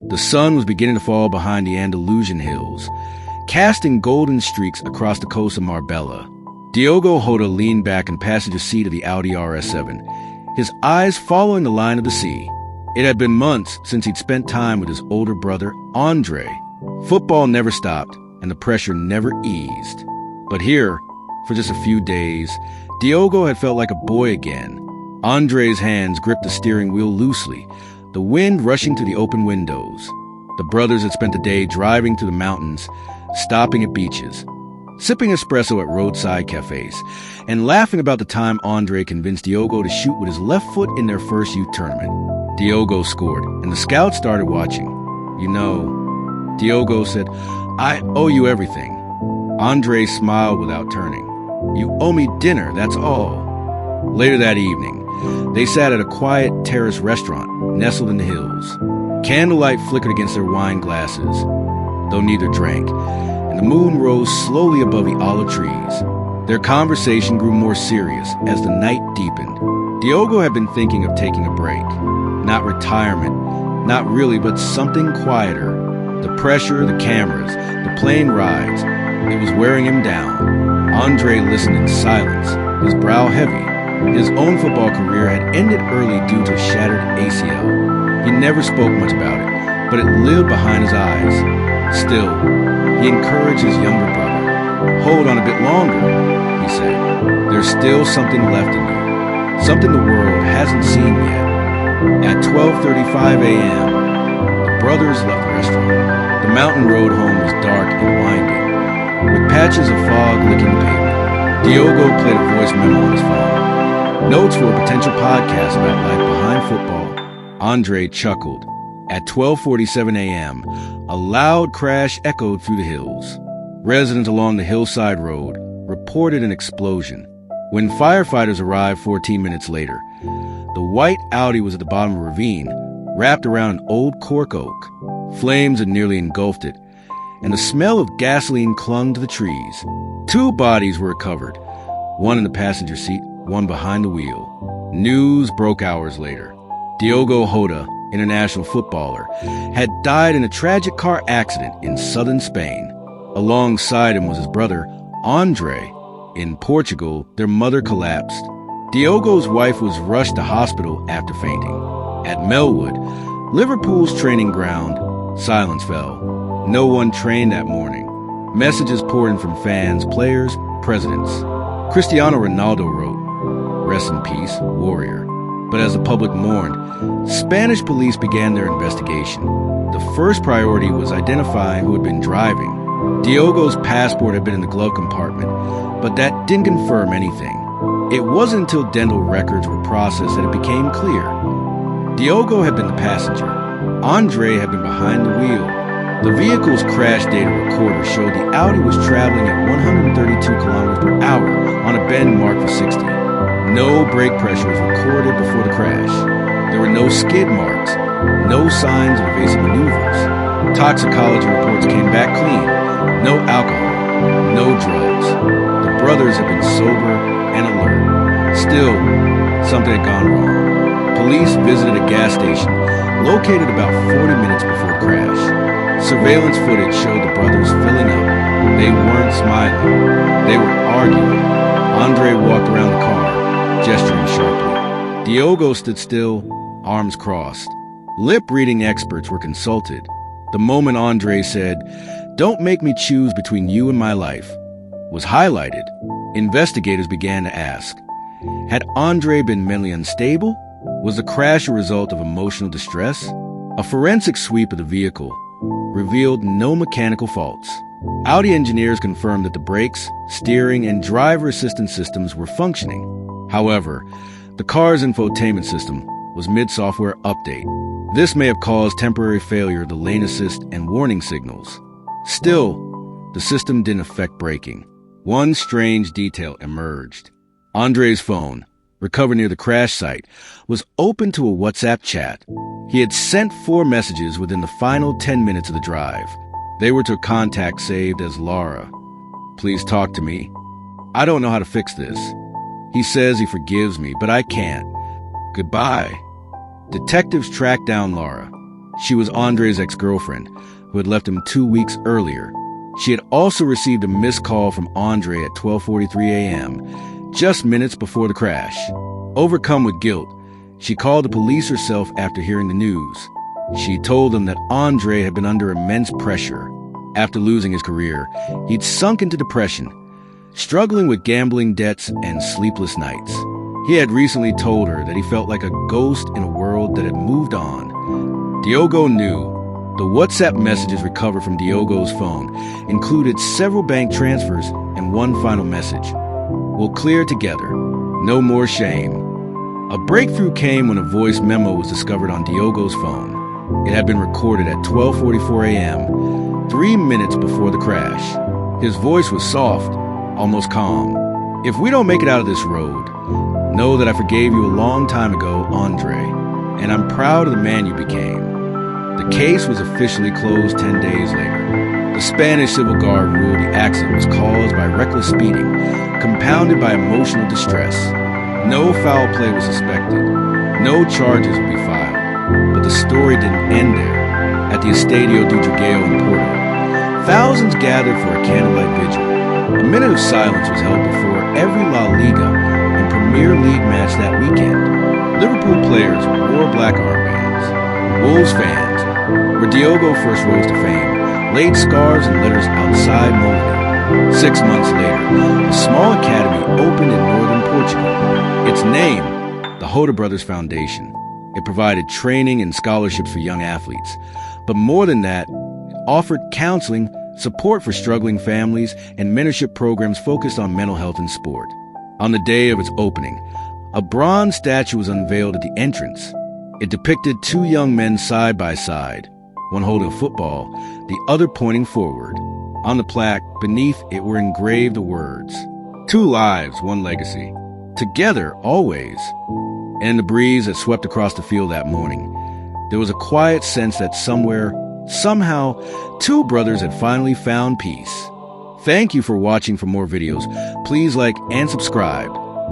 The sun was beginning to fall behind the Andalusian hills, casting golden streaks across the coast of Marbella. Diogo Jota leaned back in the passenger seat of the Audi RS7, his eyes following the line of the sea. It had been months since he'd spent time with his older brother, Andre. Football never stopped, and the pressure never eased. But here, for just a few days, Diogo had felt like a boy again. Andre's hands gripped the steering wheel loosely, the wind rushing through the open windows. The brothers had spent the day driving through the mountains, stopping at beaches, sipping espresso at roadside cafes, and laughing about the time Andre convinced Diogo to shoot with his left foot in their first youth tournament. Diogo scored, and the scouts started watching. "You know," Diogo said, "I owe you everything." Andre smiled without turning. "You owe me dinner, that's all." Later that evening, they sat at a quiet terrace restaurant nestled in the hills. Candlelight flickered against their wine glasses, though neither drank, and the moon rose slowly above the olive trees. Their conversation grew more serious as the night deepened. Diogo had been thinking of taking a break. Not retirement, not really, but something quieter. The pressure, the cameras, the plane rides, it was wearing him down. Andre listened in silence, his brow heavy. His own football career had ended early due to a shattered ACL. He never spoke much about it, but it lived behind his eyes. Still, he encouraged his younger brother. "Hold on a bit longer," he said. "There's still something left in you, something the world hasn't seen yet." At 12:35 a.m., the brothers left the restaurant. The mountain road home was dark and winding, with patches of fog licking the pavement. Diogo played a voice memo on his phone. Notes for a potential podcast about life behind football. Andre chuckled. At 12:47 a.m., a loud crash echoed through the hills. Residents along the hillside road reported an explosion. When firefighters arrived 14 minutes later, the white Audi was at the bottom of a ravine, wrapped around an old cork oak. Flames had nearly engulfed it, and the smell of gasoline clung to the trees. 2 bodies were recovered, one in the passenger seat, one behind the wheel. News broke hours later. Diogo Jota, international footballer, had died in a tragic car accident in southern Spain. Alongside him was his brother, Andre. In Portugal, their mother collapsed. Diogo's wife was rushed to hospital after fainting. At Melwood, Liverpool's training ground, silence fell. No one trained that morning. Messages poured in from fans, players, presidents. Cristiano Ronaldo wrote, "Rest in peace, warrior." But as the public mourned, Spanish police began their investigation. The first priority was identifying who had been driving. Diogo's passport had been in the glove compartment, but that didn't confirm anything. It wasn't until dental records were processed that it became clear. Diogo had been the passenger. Andre had been behind the wheel. The vehicle's crash data recorder showed the Audi was traveling at 132 kilometers per hour on a bend marked for 60. No brake pressure was recorded before the crash. There were no skid marks, no signs of evasive maneuvers. Toxicology reports came back clean. No alcohol, no drugs. The brothers had been sober and alert. Still, something had gone wrong. Police visited a gas station located about 40 minutes before the crash. Surveillance footage showed the brothers filling up. They weren't smiling. They were arguing. Andre walked around the car, gesturing sharply. Diogo stood still, arms crossed. Lip-reading experts were consulted. The moment Andre said, "Don't make me choose between you and my life," was highlighted. Investigators began to ask, had Andre been mentally unstable? Was the crash a result of emotional distress? A forensic sweep of the vehicle revealed no mechanical faults. Audi engineers confirmed that the brakes, steering, and driver assistance systems were functioning. However, the car's infotainment system was mid-software update. This may have caused temporary failure of the lane assist and warning signals. Still, the system didn't affect braking. One strange detail emerged. Andre's phone, recovered near the crash site, was open to a WhatsApp chat. He had sent 4 messages within the final 10 minutes of the drive. They were to a contact saved as Laura. "Please talk to me. I don't know how to fix this. He says he forgives me, but I can't. Goodbye." Detectives tracked down Laura. She was Andre's ex-girlfriend, who had left him 2 weeks earlier. She had also received a missed call from Andre at 12:43 a.m., just minutes before the crash. Overcome with guilt, she called the police herself after hearing the news. She told them that Andre had been under immense pressure. After losing his career, he'd sunk into depression, struggling with gambling debts and sleepless nights. He had recently told her that he felt like a ghost in a world that had moved on. Diogo knew. The WhatsApp messages recovered from Diogo's phone included several bank transfers and one final message. "We'll clear together. No more shame." A breakthrough came when a voice memo was discovered on Diogo's phone. It had been recorded at 12:44 a.m., 3 minutes before the crash. His voice was soft, almost calm. "If we don't make it out of this road, know that I forgave you a long time ago, Andre, and I'm proud of the man you became." The case was officially closed 10 days later. The Spanish Civil Guard ruled the accident was caused by reckless speeding, compounded by emotional distress. No foul play was suspected. No charges would be filed. But the story didn't end there. At the Estadio do Dragão in Porto, thousands gathered for a candlelight vigil. A minute of silence was held before every La Liga and Premier League match that weekend. Liverpool players wore black armbands. Wolves fans, where Diogo first rose to fame, laid scarves and letters outside Molde. 6 months later, a small academy opened in northern Portugal. Its name, the Jota Brothers Foundation. It provided training and scholarships for young athletes. But more than that, it offered counseling, support for struggling families, and mentorship programs focused on mental health and sport. On the day of its opening, a bronze statue was unveiled at the entrance. It depicted 2 young men side by side, one holding a football, the other pointing forward. On the plaque, beneath it were engraved the words, "2 lives, 1 legacy. Together, always." And in the breeze that swept across the field that morning, there was a quiet sense that somewhere, somehow, 2 brothers had finally found peace. Thank you for watching. For more videos, please like and subscribe.